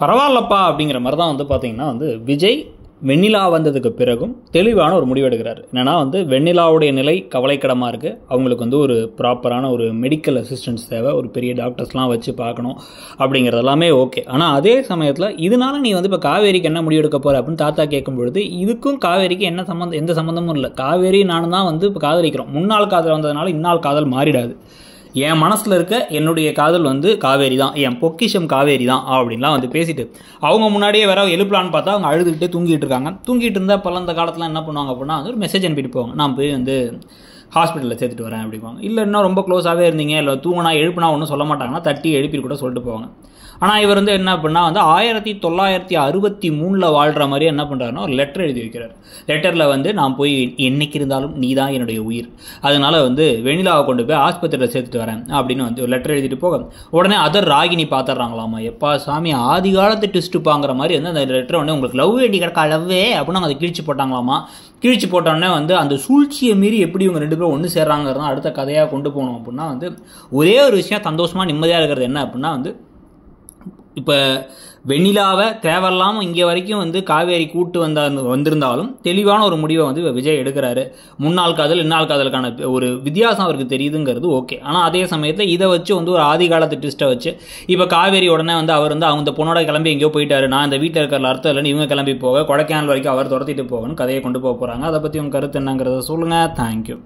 பரவாயில்லப்பா அப்படிங்கிற மாதிரி தான் வந்து பார்த்தீங்கன்னா வந்து விஜய் வெண்ணிலா வந்ததுக்கு பிறகும் தெளிவான ஒரு முடிவு எடுக்கிறார். என்னென்னா வந்து வெண்ணிலாவுடைய நிலை கவலைக்கிடமாக இருக்குது. அவங்களுக்கு வந்து ஒரு ப்ராப்பரான ஒரு மெடிக்கல் அசிஸ்டன்ஸ் தேவை, ஒரு பெரிய டாக்டர்ஸ்லாம் வச்சு பார்க்கணும் அப்படிங்கிறது எல்லாமே ஓகே. ஆனால் அதே சமயத்தில் இதனால நீ வந்து இப்போ காவேரிக்கு என்ன முடிவு எடுக்க போகிற அப்படின்னு தாத்தா கேட்கும் பொழுது இதுக்கும் காவேரிக்கு என்ன சம்மந்தம், எந்த சம்மந்தமும் இல்லை. காவேரி நானும் தான் வந்து இப்போ காதலிக்கிறோம். முன்னாள் காதல் வந்ததுனால இந்நாள் காதல் மாறிடாது. என் மனசில் இருக்க என்னுடைய காதல் வந்து காவேரி தான், என் பொக்கிஷம் காவேரி தான் அப்படின்லாம் வந்து பேசிட்டு அவங்க முன்னாடியே வேற எழுப்பலான்னு பார்த்தா அவங்க அழுதுகிட்டே தூங்கிட்டு இருக்காங்க. தூங்கிட்டு இருந்தால் பல அந்த காலத்தில் என்ன பண்ணுவாங்க அப்படின்னா வந்து ஒரு மெசேஜ் அனுப்பிட்டு போவாங்க, நான் போய் வந்து ஹாஸ்பிட்டலில் சேர்த்துட்டு வரேன் அப்படிப்பாங்க. இல்லை இன்னும் ரொம்ப க்ளோஸாகவே இருந்தீங்க, இல்லை தூங்கினா எழுப்பினா ஒன்றும் சொல்ல மாட்டாங்கன்னா தட்டி எழுப்பி கூட சொல்லிட்டு போவாங்க. ஆனால் இவர் வந்து என்ன அப்படின்னா வந்து 1963 வாழ்கிற மாதிரி என்ன பண்ணுறாருன்னா ஒரு லெட்டர் எழுதி வைக்கிறார். லெட்டரில் வந்து நான் போய் என்னைக்கு இருந்தாலும் நீ தான் என்னுடைய உயிர், அதனால வந்து வெண்ணிலாவை கொண்டு போய் ஆஸ்பத்திரியில் சேர்த்துட்டு வரேன் அப்படின்னு வந்து ஒரு லெட்டர் எழுதிட்டு போக உடனே அதர் ராகினி பார்த்துட்றாங்களாமா. எப்பா சாமி ஆதி காலத்து ட்விஸ்ட்டுப்பாங்கிற மாதிரி வந்து அந்த லெட்டர் உடனே உங்களுக்கு லவ் வேண்டி கிடக்கா லவ்வே அப்படின்னு அதை கிழிச்சு போட்டாங்களாமா. கிழிச்சு போட்டோடனே வந்து அந்த சூழ்ச்சியை மீறி எப்படி இவங்க ரெண்டு பேரும் ஒன்று சேர்றாங்கிறதான் அடுத்த கதையாக கொண்டு போகணும். அப்படின்னா வந்து ஒரே ஒரு விஷயம் சந்தோஷமாக நிம்மதியாக இருக்கிறது என்ன அப்படின்னா வந்து இப்போ வெண்ணிலாவை தேவையில்லாமல் இங்கே வரைக்கும் வந்து காவேரி கூட்டு வந்திருந்தாலும் தெளிவான ஒரு முடிவை வந்து விஜய் எடுக்கிறாரு. முன்னாள் காதல் இந்நாள் காதலுக்கான ஒரு வித்தியாசம் அவருக்கு தெரியுதுங்கிறது ஓகே. ஆனால் அதே சமயத்தில் இதை வச்சு வந்து ஒரு ஆதி காலத்து ட்விஸ்ட்டை வச்சு இப்போ காவேரி உடனே வந்து அவர் வந்து அவங்க பொண்ணோட கிளம்பி எங்கேயோ போயிட்டாரு, நான் இந்த வீட்டில் இருக்கிற அர்த்தம் இல்லைன்னு இவங்க கிளம்பி போக கொடைக்கானல் வரைக்கும் அவர் துரத்திட்டு போகணும்னு கதையை கொண்டு போக போகிறாங்க. அதை பற்றி உங்கள் கருத்து என்னங்கிறத சொல்லுங்கள். தேங்க்யூ.